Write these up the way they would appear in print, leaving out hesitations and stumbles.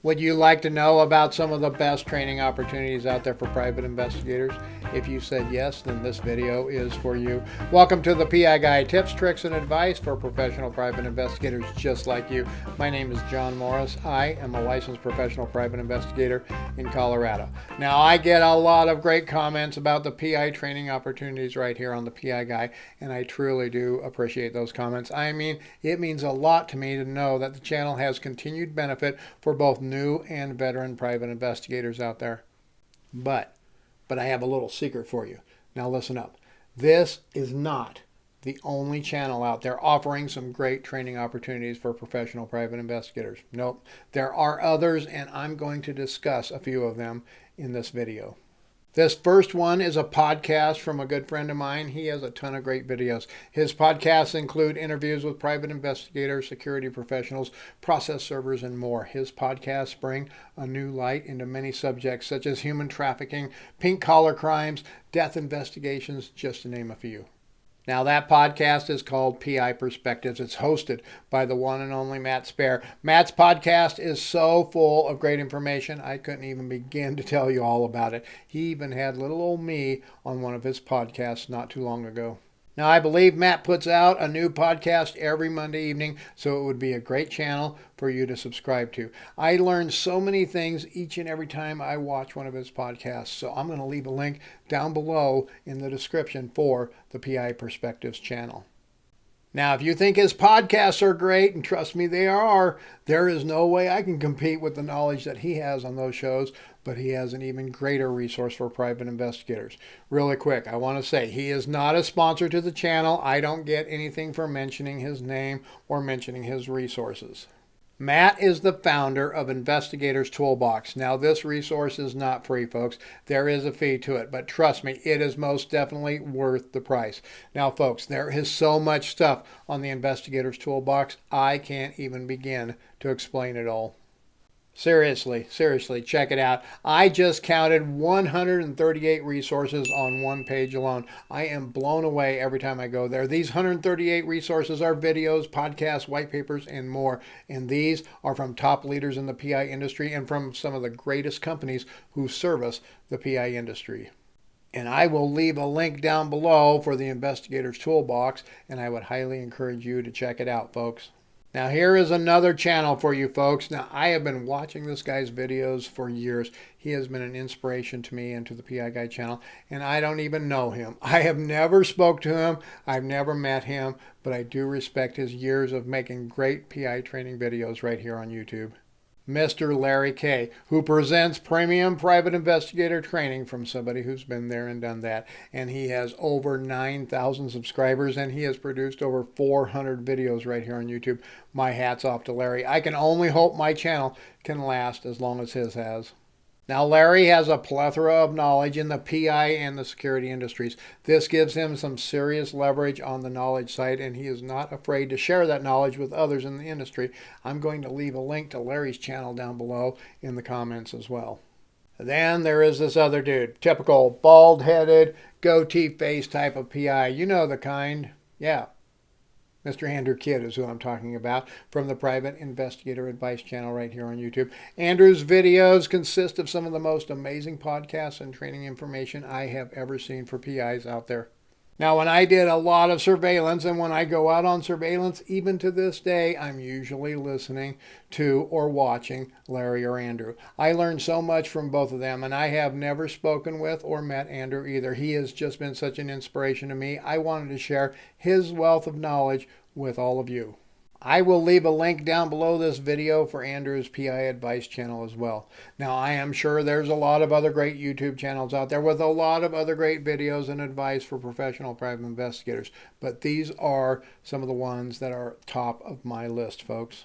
Would you like to know about some of the best training opportunities out there for private investigators? If you said yes, then this video is for you. Welcome to the PI Guy, tips, tricks, and advice for professional private investigators just like you. My name is John Morris. I am a licensed professional private investigator in Colorado. Now, I get a lot of great comments about the PI training opportunities right here on the PI Guy, and I truly do appreciate those comments. I mean, it means a lot to me to know that the channel has continued benefit for both new and veteran private investigators out there. But I have a little secret for you. Now listen up. This is not the only channel out there offering some great training opportunities for professional private investigators. Nope. There are others, and I'm going to discuss a few of them in this video. This first one is a podcast from a good friend of mine. He has a ton of great videos. His podcasts include interviews with private investigators, security professionals, process servers, and more. His podcasts bring a new light into many subjects such as human trafficking, pink collar crimes, death investigations, just to name a few. Now, that podcast is called PI Perspectives. It's hosted by the one and only Matt Spaier. Matt's podcast is so full of great information, I couldn't even begin to tell you all about it. He even had little old me on one of his podcasts not too long ago. Now, I believe Matt puts out a new podcast every Monday evening, so it would be a great channel for you to subscribe to. I learn so many things each and every time I watch one of his podcasts, so I'm going to leave a link down below in the description for the PI Perspectives channel. Now, if you think his podcasts are great, and trust me, they are, there is no way I can compete with the knowledge that he has on those shows, but he has an even greater resource for private investigators. Really quick, I want to say he is not a sponsor to the channel. I don't get anything for mentioning his name or mentioning his resources. Matt is the founder of Investigators Toolbox. Now, this resource is not free, folks. There is a fee to it, but trust me, it is most definitely worth the price. Now, folks, there is so much stuff on the Investigators Toolbox, I can't even begin to explain it all. Seriously, check it out. I just counted 138 resources on one page alone. I am blown away every time I go there. These 138 resources are videos, podcasts, white papers, and more. And these are from top leaders in the PI industry and from some of the greatest companies who service the PI industry. And I will leave a link down below for the Investigators Toolbox, and I would highly encourage you to check it out, folks. Now, here is another channel for you folks. Now, I have been watching this guy's videos for years. He has been an inspiration to me and to the PI Guy channel, and I don't even know him. I have never spoke to him. I've never met him, but I do respect his years of making great PI training videos right here on YouTube. Mr. Larry K., who presents premium private investigator training from somebody who's been there and done that. And he has over 9,000 subscribers, and he has produced over 400 videos right here on YouTube. My hat's off to Larry. I can only hope my channel can last as long as his has. Now, Larry has a plethora of knowledge in the PI and the security industries. This gives him some serious leverage on the knowledge side, and he is not afraid to share that knowledge with others in the industry. I'm going to leave a link to Larry's channel down below in the comments as well. Then there is this other dude, typical bald-headed, goatee face type of PI. You know the kind. Yeah. Mr. Andrew Kidd is who I'm talking about from the Private Investigator Advice channel right here on YouTube. Andrew's videos consist of some of the most amazing podcasts and training information I have ever seen for PIs out there. Now, when I did a lot of surveillance, and when I go out on surveillance, even to this day, I'm usually listening to or watching Larry or Andrew. I learned so much from both of them, and I have never spoken with or met Andrew either. He has just been such an inspiration to me. I wanted to share his wealth of knowledge with all of you. I will leave a link down below this video for Andrew's PI Advice channel as well. Now, I am sure there's a lot of other great YouTube channels out there with a lot of other great videos and advice for professional private investigators, but these are some of the ones that are top of my list, folks.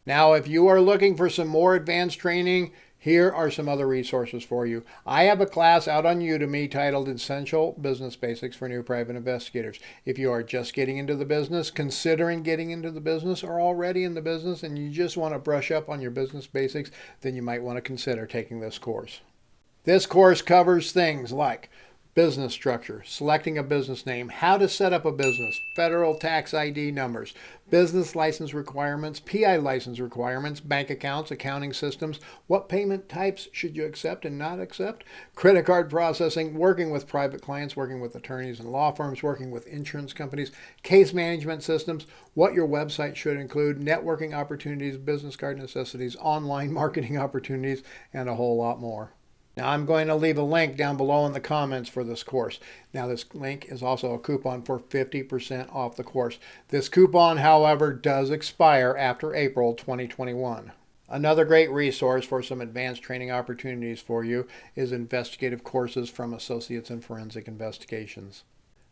Now, if you are looking for some more advanced training, here are some other resources for you. I have a class out on Udemy titled Essential Business Basics for New Private Investigators. If you are just getting into the business, considering getting into the business, or already in the business and you just want to brush up on your business basics, then you might want to consider taking this course. This course covers things like business structure, selecting a business name, how to set up a business, federal tax ID numbers, business license requirements, PI license requirements, bank accounts, accounting systems, what payment types should you accept and not accept, credit card processing, working with private clients, working with attorneys and law firms, working with insurance companies, case management systems, what your website should include, networking opportunities, business card necessities, online marketing opportunities, and a whole lot more. Now I'm going to leave a link down below in the comments for this course. Now this link is also a coupon for 50% off the course. This coupon, however, does expire after April 2021. Another great resource for some advanced training opportunities for you is investigative courses from Associates in Forensic Investigations.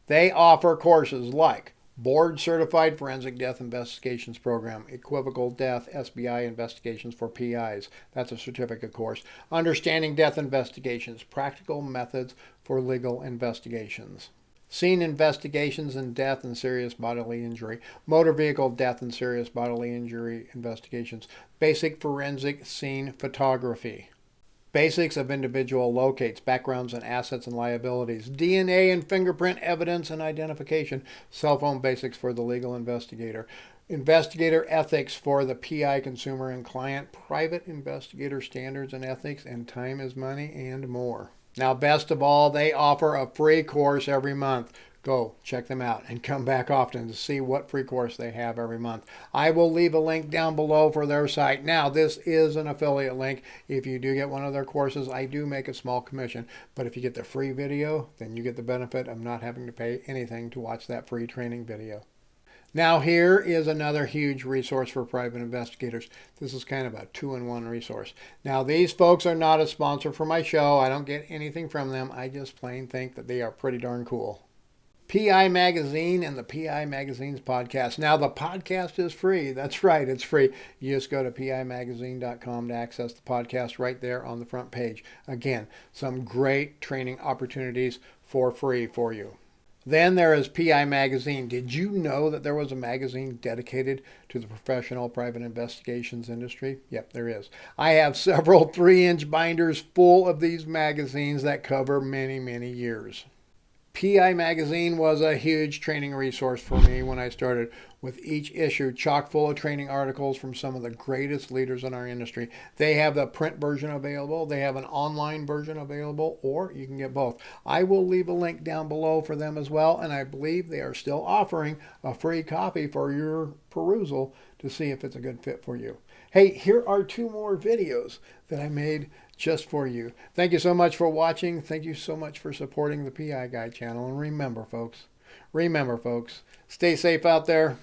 They offer courses like Board Certified Forensic Death Investigations Program, Equivocal Death SBI Investigations for PIs. That's a certificate course. Understanding Death Investigations, Practical Methods for Legal Investigations. Scene Investigations in Death and Serious Bodily Injury, Motor Vehicle Death and Serious Bodily Injury Investigations, Basic Forensic Scene Photography. Basics of individual locates, backgrounds and assets and liabilities, DNA and fingerprint evidence and identification, cell phone basics for the legal investigator, investigator ethics for the PI consumer and client, private investigator standards and ethics, and time is money, and more. Now, best of all, they offer a free course every month. Go check them out and come back often to see what free course they have every month. I will leave a link down below for their site. Now, this is an affiliate link. If you do get one of their courses, I do make a small commission. But if you get the free video, then you get the benefit of not having to pay anything to watch that free training video. Now, here is another huge resource for private investigators. This is kind of a two-in-one resource. Now, these folks are not a sponsor for my show. I don't get anything from them. I just plain think that they are pretty darn cool. PI Magazine and the PI Magazine's podcast. Now, the podcast is free. That's right, it's free. You just go to pimagazine.com to access the podcast right there on the front page. Again, some great training opportunities for free for you. Then there is PI Magazine. Did you know that there was a magazine dedicated to the professional private investigations industry? Yep, there is. I have several 3-inch binders full of these magazines that cover many, many years. PI Magazine was a huge training resource for me when I started, with each issue chock full of training articles from some of the greatest leaders in our industry. They have the print version available, they have an online version available, or you can get both. I will leave a link down below for them as well, and I believe they are still offering a free copy for your perusal to see if it's a good fit for you. Hey, here are 2 more videos that I made just for you. Thank you so much for watching. Thank you so much for supporting the PI Guy channel. And remember, folks, stay safe out there.